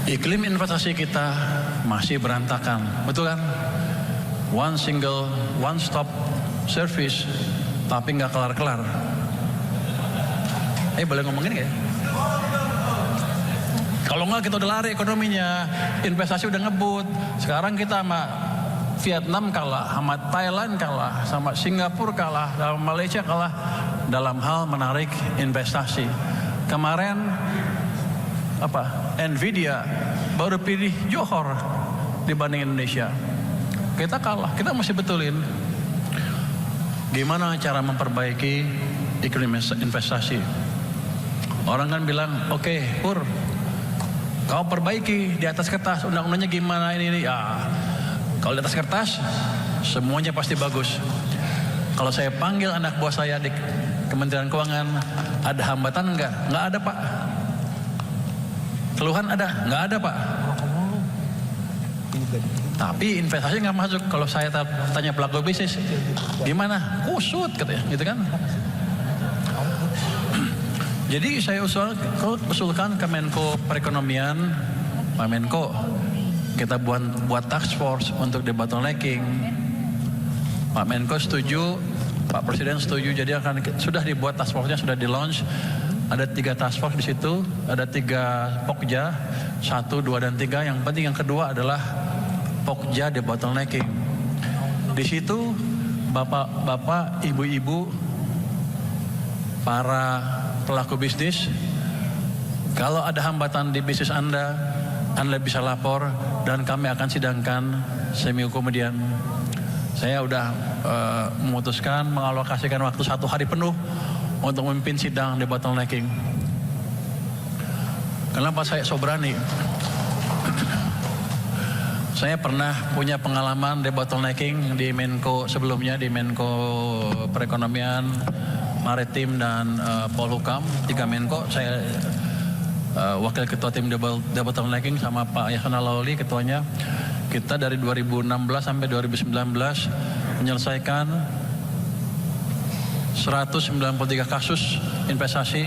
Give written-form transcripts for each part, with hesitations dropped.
Iklim investasi kita masih berantakan, betul kan? One stop service, tapi nggak kelar-kelar. Boleh ngomongin nggak ya? Kalau nggak kita udah lari ekonominya, investasi udah ngebut. Sekarang kita sama Vietnam kalah, sama Thailand kalah, sama Singapura kalah, sama Malaysia kalah dalam hal menarik investasi. Kemarin Nvidia baru pilih Johor dibanding Indonesia. Kita kalah, kita mesti betulin. Gimana cara memperbaiki iklim investasi? Orang kan bilang, oke, Pur, kau perbaiki di atas kertas, undang-undangnya gimana ini. Ya, kalau di atas kertas, semuanya pasti bagus. Kalau saya panggil anak buah saya di Kementerian Keuangan, ada hambatan enggak? Enggak ada, Pak. Keluhan ada? Enggak ada, Pak. Tapi investasi nggak masuk. Kalau saya tanya pelaku bisnis, gimana? Kusut katanya, gitu kan? Jadi saya usulkan ke Menko Perekonomian, Pak Menko, kita buat task force untuk debottlenecking. Pak Menko setuju, Pak Presiden setuju. Jadi sudah dibuat task force-nya, sudah di launch. Ada 3 task force di situ, ada 3 pokja, 1, 2, dan 3. Yang penting yang kedua adalah pokja debottlenecking. Di situ bapak-bapak, ibu-ibu, para pelaku bisnis, kalau ada hambatan di bisnis Anda bisa lapor dan kami akan sidangkan seminggu kemudian. Saya udah memutuskan mengalokasikan waktu 1 hari penuh untuk memimpin sidang debottlenecking. Kenapa saya so berani? Saya pernah punya pengalaman debottlenecking di Menko sebelumnya, di Menko Perekonomian, Maritim, dan Polhukam. 3 Menko. Saya wakil ketua tim debottlenecking sama Pak Yasona Lawli ketuanya. Kita dari 2016 sampai 2019 menyelesaikan 193 kasus investasi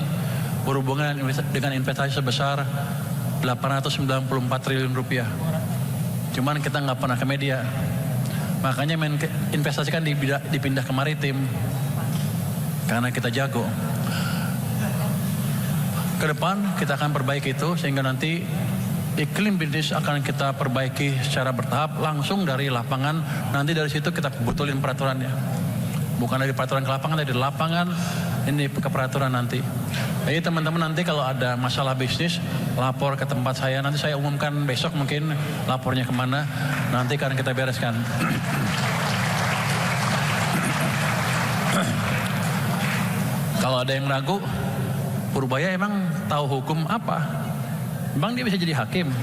berhubungan dengan investasi sebesar 894 triliun rupiah. Cuman kita nggak pernah ke media. Makanya investasi kan dipindah ke maritim. Karena kita jago. Ke depan kita akan perbaiki itu sehingga nanti iklim bisnis akan kita perbaiki secara bertahap langsung dari lapangan. Nanti dari situ kita betulin peraturannya. Bukan dari peraturan ke lapangan, dari lapangan ini ke peraturan nanti. Jadi teman-teman nanti kalau ada masalah bisnis, lapor ke tempat saya. Nanti saya umumkan besok mungkin lapornya kemana. Nanti akan kita bereskan. Kalau ada yang ragu, Purbaya emang tahu hukum apa? Emang dia bisa jadi hakim?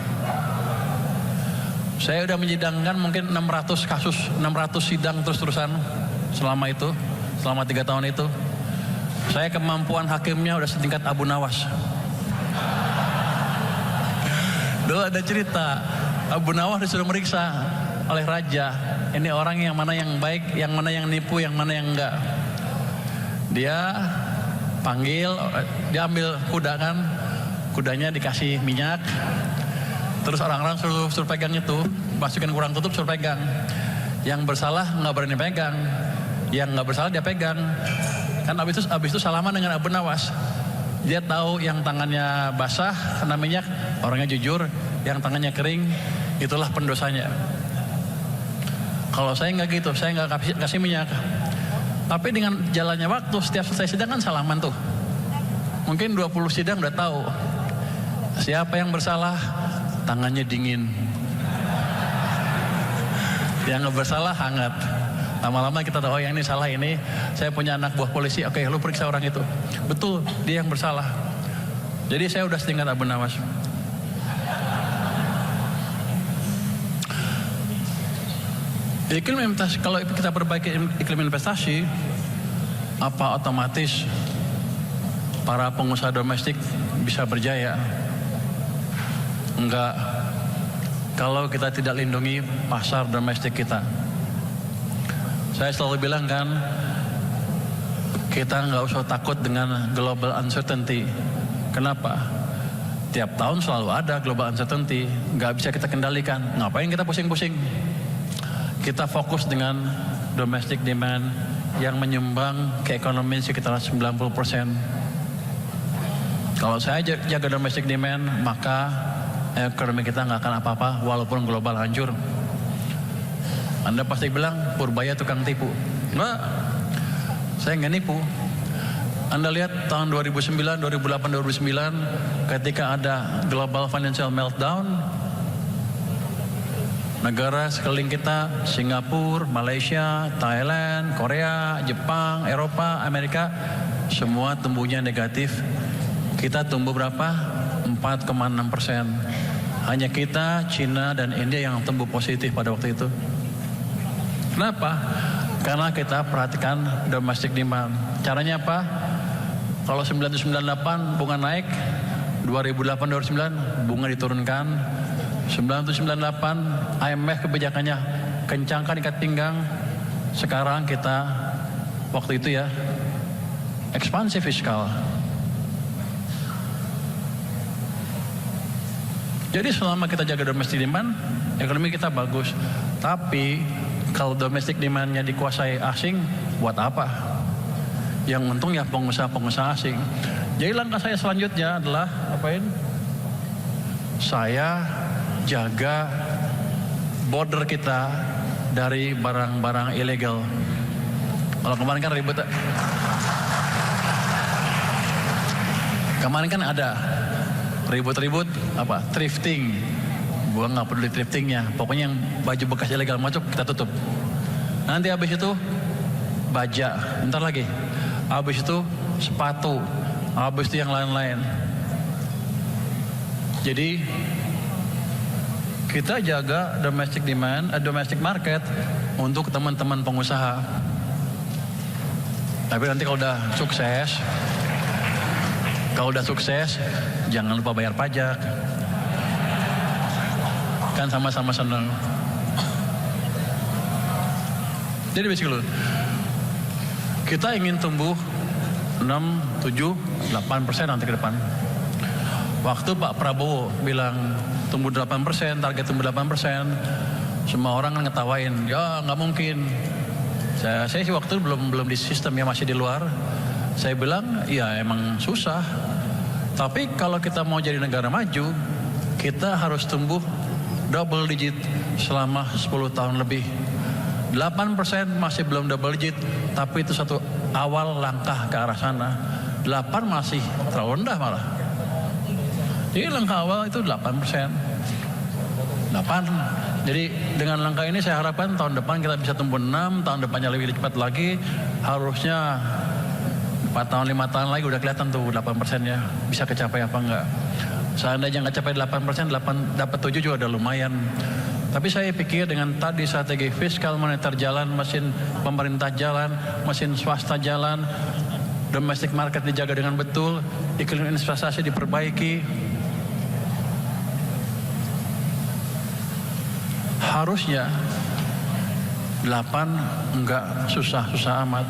Saya udah menyidangkan mungkin 600 kasus, 600 sidang terus-terusan selama 3 tahun itu. Saya kemampuan hakimnya udah setingkat Abu Nawas. Dulu ada cerita, Abu Nawas disuruh meriksa oleh raja. Ini orang yang mana yang baik, yang mana yang nipu, yang mana yang enggak. Dia panggil, dia ambil kuda kan, kudanya dikasih minyak, terus orang-orang suruh pegang itu, masukin kurang tutup suruh pegang. Yang bersalah nggak berani pegang, yang nggak bersalah dia pegang. Kan abis itu salaman dengan Abu Nawas. Dia tahu yang tangannya basah kena minyak, orangnya jujur. Yang tangannya kering, itulah pendosanya. Kalau saya nggak gitu, saya nggak kasih minyak. Tapi dengan jalannya waktu, setiap selesai sidang kan salaman tuh. Mungkin 20 sidang udah tahu siapa yang bersalah, tangannya dingin. Yang nggak bersalah hangat. Lama-lama kita tahu, oh yang ini salah ini. Saya punya anak buah polisi, oke lu periksa orang itu. Betul, dia yang bersalah. Jadi saya udah setingkat Abu Nawas. Iklim investasi, kalau kita perbaiki iklim investasi, apa otomatis para pengusaha domestik bisa berjaya? Enggak. Kalau kita tidak lindungi pasar domestik kita. Saya selalu bilang kan, kita nggak usah takut dengan global uncertainty. Kenapa? Tiap tahun selalu ada global uncertainty, nggak bisa kita kendalikan. Ngapain kita pusing-pusing? Kita fokus dengan domestic demand yang menyumbang ke ekonomi sekitar 90%. Kalau saya jaga domestic demand, maka ekonomi kita nggak akan apa-apa walaupun global hancur. Anda pasti bilang, Purbaya tukang tipu. Nggak, saya nggak nipu. Anda lihat tahun 2009, 2008, 2009 ketika ada global financial meltdown, negara sekeliling kita, Singapura, Malaysia, Thailand, Korea, Jepang, Eropa, Amerika, semua tumbuhnya negatif. Kita tumbuh berapa? 4,6%. Hanya kita, Cina, dan India yang tumbuh positif pada waktu itu. Kenapa? Karena kita perhatikan domestic demand. Caranya apa? Kalau 1998 bunga naik, 2008-2009 bunga diturunkan. 1998 IMF kebijakannya kencangkan ikat pinggang. Sekarang kita waktu itu ya ekspansi fiskal. Jadi selama kita jaga domestic demand, ekonomi kita bagus. Tapi kalau domestic demandnya dikuasai asing, buat apa? Yang untung ya pengusaha-pengusaha asing. Jadi langkah saya selanjutnya adalah apain? Saya jaga border kita dari barang-barang ilegal. Kalau kemarin kan ribet. Kemarin kan ada ribut-ribut apa? Thrifting. Gua nggak peduli thriftingnya. Pokoknya yang baju bekas ilegal masuk kita tutup. Nanti habis itu baja. Bentar lagi. Habis itu sepatu, habis itu yang lain-lain. Jadi kita jaga domestic demand, domestic market untuk teman-teman pengusaha. Tapi nanti kalau udah sukses, jangan lupa bayar pajak. Kan sama-sama senang. Jadi basically kita ingin tumbuh 6, 7, 8% nanti ke depan. Waktu Pak Prabowo bilang tumbuh 8%, target tumbuh 8%, semua orang kan ngetawain, ya nggak mungkin. Saya sih waktu itu belum di sistem ya, masih di luar. Saya bilang, ya emang susah. Tapi kalau kita mau jadi negara maju, kita harus tumbuh double digit selama 10 tahun lebih. 8% masih belum double digit, tapi itu satu awal langkah ke arah sana. 8 masih terlalu rendah malah. Jadi langkah awal itu 8%. 8. Jadi dengan langkah ini saya harapkan tahun depan kita bisa tumbuh 6, tahun depannya lebih cepat lagi. Harusnya 4 tahun, 5 tahun lagi udah kelihatan tuh 8%-nya bisa kecapai apa enggak. Seandainya nggak capai 8%, dapat 7 juga udah lumayan. Tapi saya pikir dengan tadi strategi fiskal moneter jalan, mesin pemerintah jalan, mesin swasta jalan, domestic market dijaga dengan betul, iklim investasi diperbaiki, harusnya 8 enggak susah-susah amat.